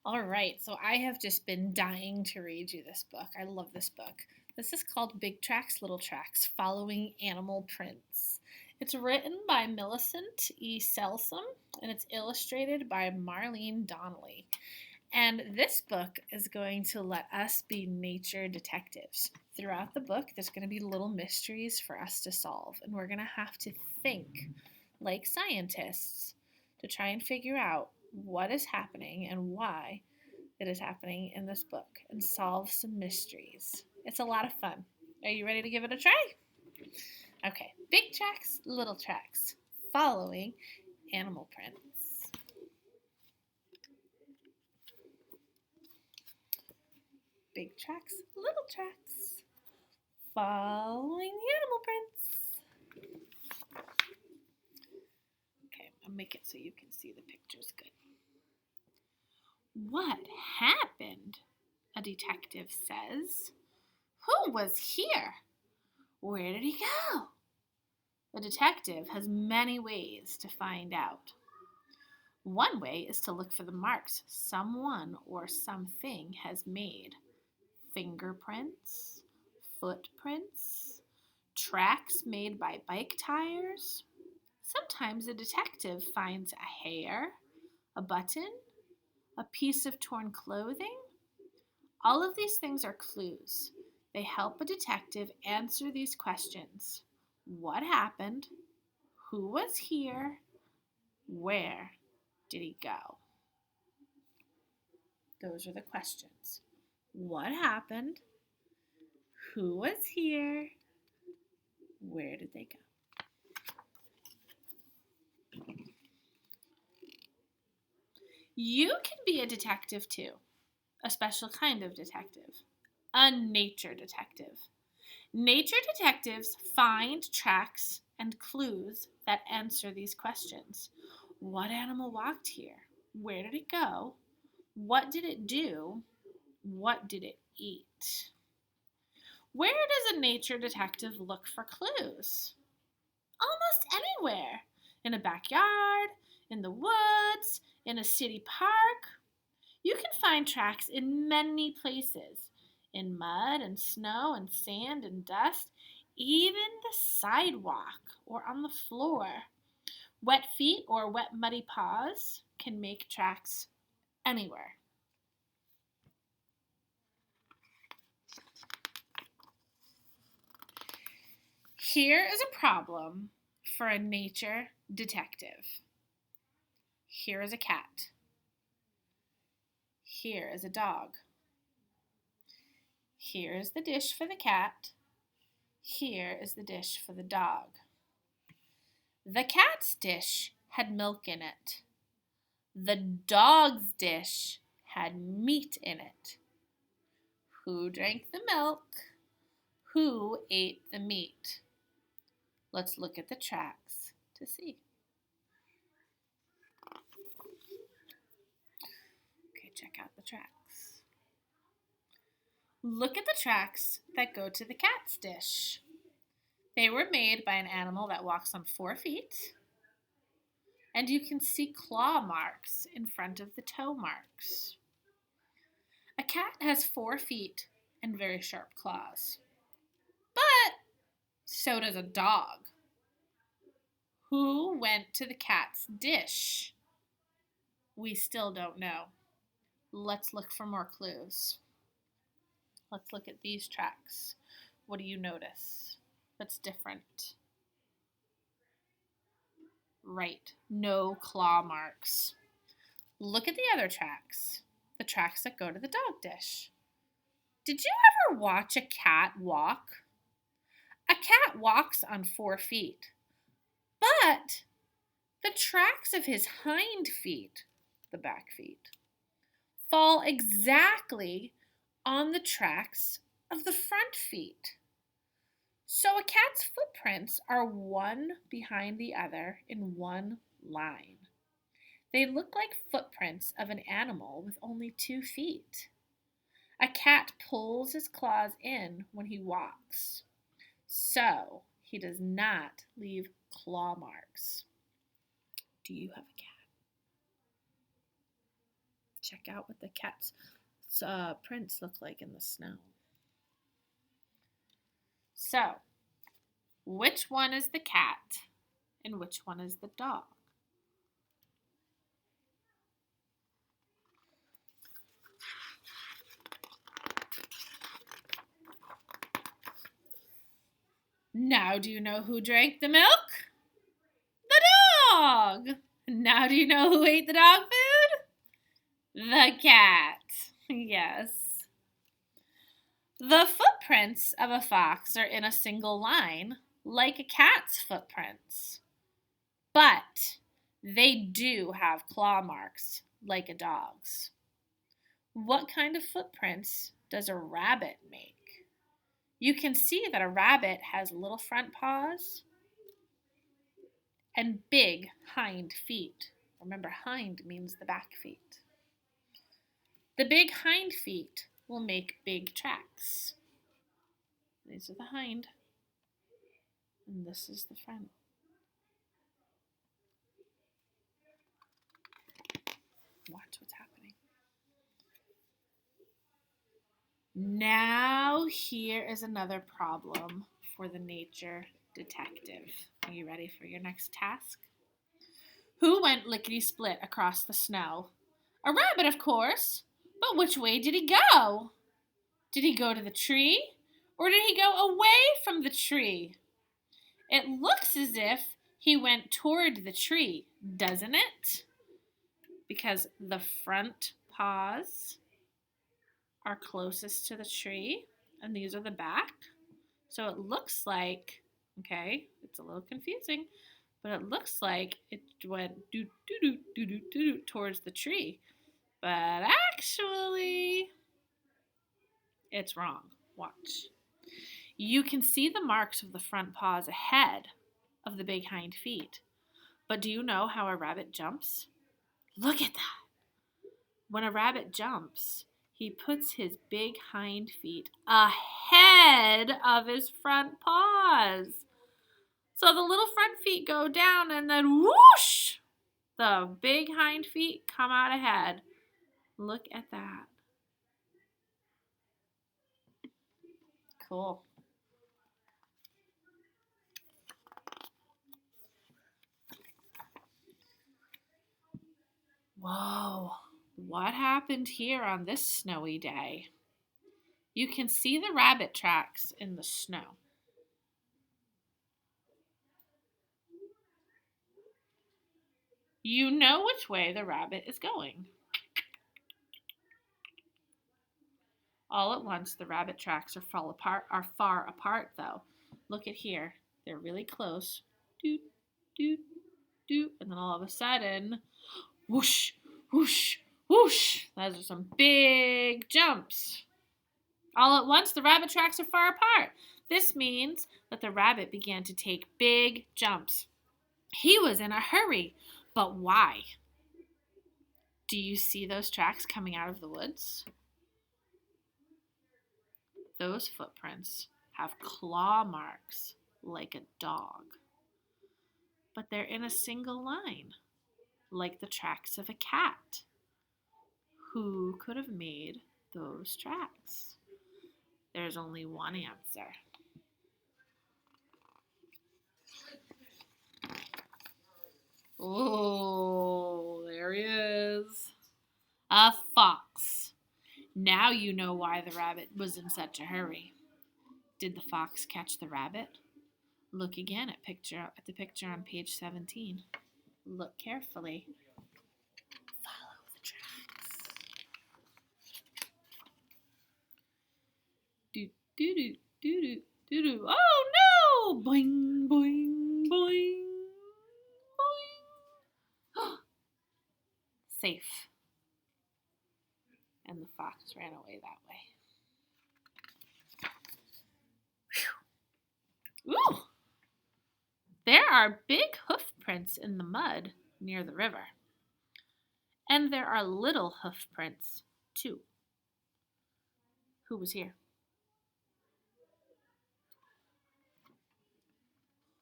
All right, so I have just been dying to read you this book. I love this book. This is called Big Tracks, Little Tracks Following Animal Prints. It's written by Millicent E. Selsom and it's illustrated by Marlene Donnelly. And this book is going to let us be nature detectives. Throughout the book, there's going to be little mysteries for us to solve, and we're going to have to think like scientists to try and figure out what is happening and why it is happening in this book and solve some mysteries. It's a lot of fun. Are you ready to give it a try? Okay, big tracks, little tracks, following animal prints. Big tracks, little tracks, following the animal prints. Okay, I'll make it so you can see the pictures good. What happened? A detective says. Who was here? Where did he go? The detective has many ways to find out. One way is to look for the marks someone or something has made. Fingerprints, footprints, tracks made by bike tires. Sometimes a detective finds a hair, a button, a piece of torn clothing. All of these things are clues. They help a detective answer these questions. What happened? Who was here? Where did he go? Those are the questions. What happened? Who was here? Where did they go? You can be a detective too, a special kind of detective, a nature detective. Nature detectives find tracks and clues that answer these questions. What animal walked here? Where did it go? What did it do? What did it eat? Where does a nature detective look for clues? Almost anywhere. In a backyard, in the woods, in a city park. You can find tracks in many places. In mud and snow and sand and dust, even the sidewalk or on the floor. Wet feet or wet muddy paws can make tracks anywhere. Here is a problem for a nature detective. Here is a cat. Here is a dog. Here is the dish for the cat. Here is the dish for the dog. The cat's dish had milk in it. The dog's dish had meat in it. Who drank the milk? Who ate the meat? Let's look at the tracks to see. Okay, check out the tracks. Look at the tracks that go to the cat's dish. They were made by an animal that walks on 4 feet, and you can see claw marks in front of the toe marks. A cat has 4 feet and very sharp claws, but so does a dog. Who went to the cat's dish? We still don't know. Let's look for more clues. Let's look at these tracks. What do you notice that's different? Right, no claw marks. Look at the other tracks, the tracks that go to the dog dish. Did you ever watch a cat walk? A cat walks on 4 feet, but the tracks of his hind feet, the back feet, fall exactly on the tracks of the front feet. So a cat's footprints are one behind the other in one line. They look like footprints of an animal with only 2 feet. A cat pulls his claws in when he walks, so he does not leave claw marks. Do you have a cat? Check out what the cat's prints look like in the snow. So, which one is the cat and which one is the dog? Now do you know who drank the milk? The dog! Now do you know who ate the dog food? The cat. Yes. The footprints of a fox are in a single line, like a cat's footprints. But they do have claw marks, like a dog's. What kind of footprints does a rabbit make? You can see that a rabbit has little front paws and big hind feet. Remember, hind means the back feet. The big hind feet will make big tracks. These are the hind, and this is the front. Watch what's happening. Now here is another problem for the nature detective. Are you ready for your next task? Who went lickety-split across the snow? A rabbit, of course. But which way did he go? Did he go to the tree? Or did he go away from the tree? It looks as if he went toward the tree, doesn't it? Because the front paws are closest to the tree, and these are the back. So it looks like, okay, it's a little confusing, but it looks like it went do towards the tree. But actually, it's wrong. Watch. You can see the marks of the front paws ahead of the big hind feet. But do you know how a rabbit jumps? Look at that. When a rabbit jumps, he puts his big hind feet ahead of his front paws. So the little front feet go down and then whoosh, the big hind feet come out ahead. Look at that. Cool. Whoa, what happened here on this snowy day? You can see the rabbit tracks in the snow. You know which way the rabbit is going. All at once, the rabbit tracks are far apart, though. Look at here. They're really close. Doot, doot, doot. And then all of a sudden, whoosh, whoosh, whoosh. Those are some big jumps. All at once, the rabbit tracks are far apart. This means that the rabbit began to take big jumps. He was in a hurry. But why? Do you see those tracks coming out of the woods? Those footprints have claw marks like a dog. But they're in a single line, like the tracks of a cat. Who could have made those tracks? There's only one answer. Oh, there he is. A fox. Now you know why the rabbit was in such a hurry. Did the fox catch the rabbit? Look again at the picture on page 17. Look carefully. Follow the tracks. Do do do do do do do. Oh no! Boing boing boing boing. Safe. And the fox ran away that way. Whew. Ooh! There are big hoof prints in the mud near the river. And there are little hoof prints, too. Who was here?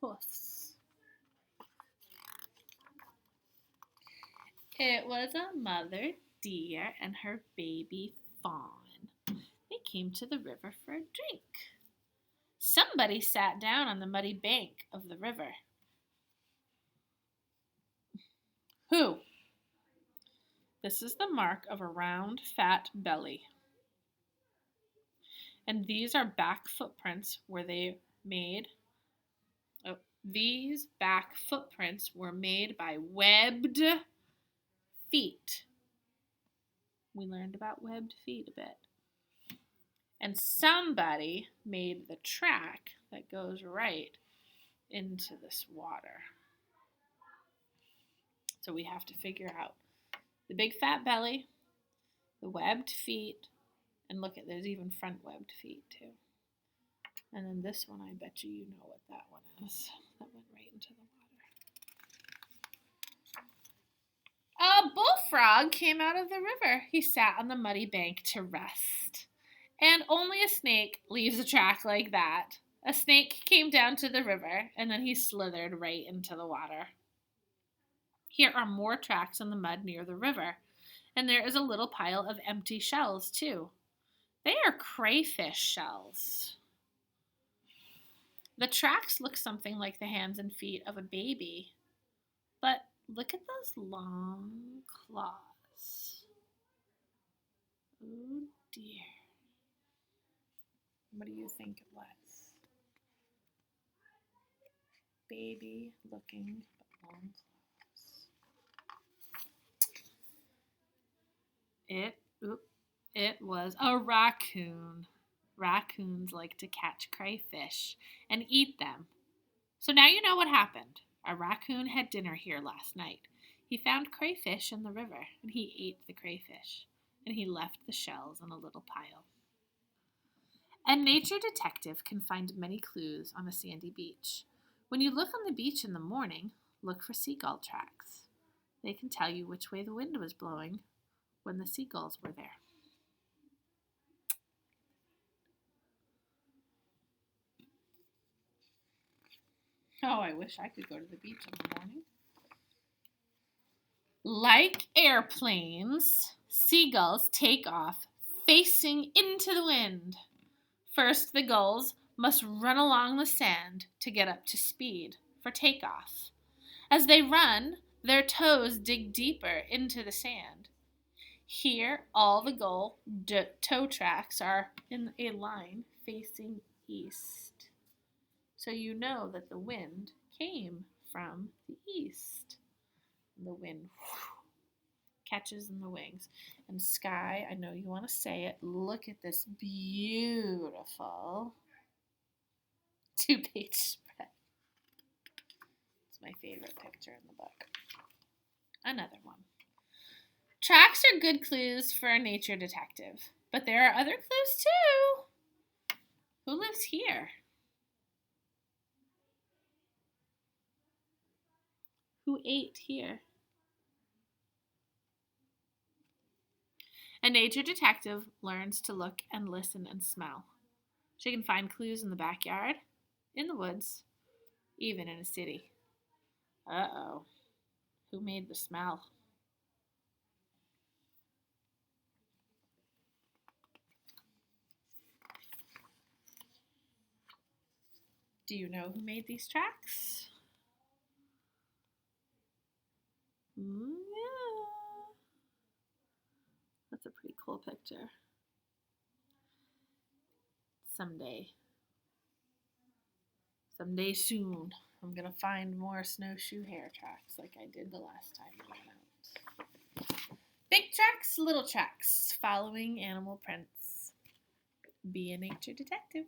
Hoofs. It was a mother deer and her baby fawn. They came to the river for a drink. Somebody sat down on the muddy bank of the river. Who? This is the mark of a round, fat belly. And these are back footprints where they made. These back footprints were made by webbed feet. We learned about webbed feet a bit. And somebody made the track that goes right into this water. So we have to figure out the big fat belly, the webbed feet, and look at, there's even front webbed feet too. And then this one, I bet you know what that one is. That went right into the water. A bullfrog came out of the river. He sat on the muddy bank to rest. And only a snake leaves a track like that. A snake came down to the river, and then he slithered right into the water. Here are more tracks in the mud near the river, and there is a little pile of empty shells, too. They are crayfish shells. The tracks look something like the hands and feet of a baby, but look at those long claws. Oh dear. What do you think it was? Baby looking but long claws. It was a raccoon. Raccoons like to catch crayfish and eat them. So now you know what happened. A raccoon had dinner here last night. He found crayfish in the river, and he ate the crayfish, and he left the shells in a little pile. A nature detective can find many clues on a sandy beach. When you look on the beach in the morning, look for seagull tracks. They can tell you which way the wind was blowing when the seagulls were there. Oh, I wish I could go to the beach in the morning. Like airplanes, seagulls take off facing into the wind. First, the gulls must run along the sand to get up to speed for takeoff. As they run, their toes dig deeper into the sand. Here, all the gull toe tracks are in a line facing east. So you know that the wind came from the east. The wind catches in the wings. And sky, I know you want to say it, look at this beautiful 2-page spread. It's my favorite picture in the book. Another one. Tracks are good clues for a nature detective, but there are other clues too. Who lives here? Who ate here? A nature detective learns to look and listen and smell. She can find clues in the backyard, in the woods, even in a city. Uh-oh. Who made the smell? Do you know who made these tracks? Yeah. That's a pretty cool picture. Someday soon, I'm going to find more snowshoe hare tracks like I did the last time we went out. Big tracks, little tracks, following animal prints. Be a nature detective.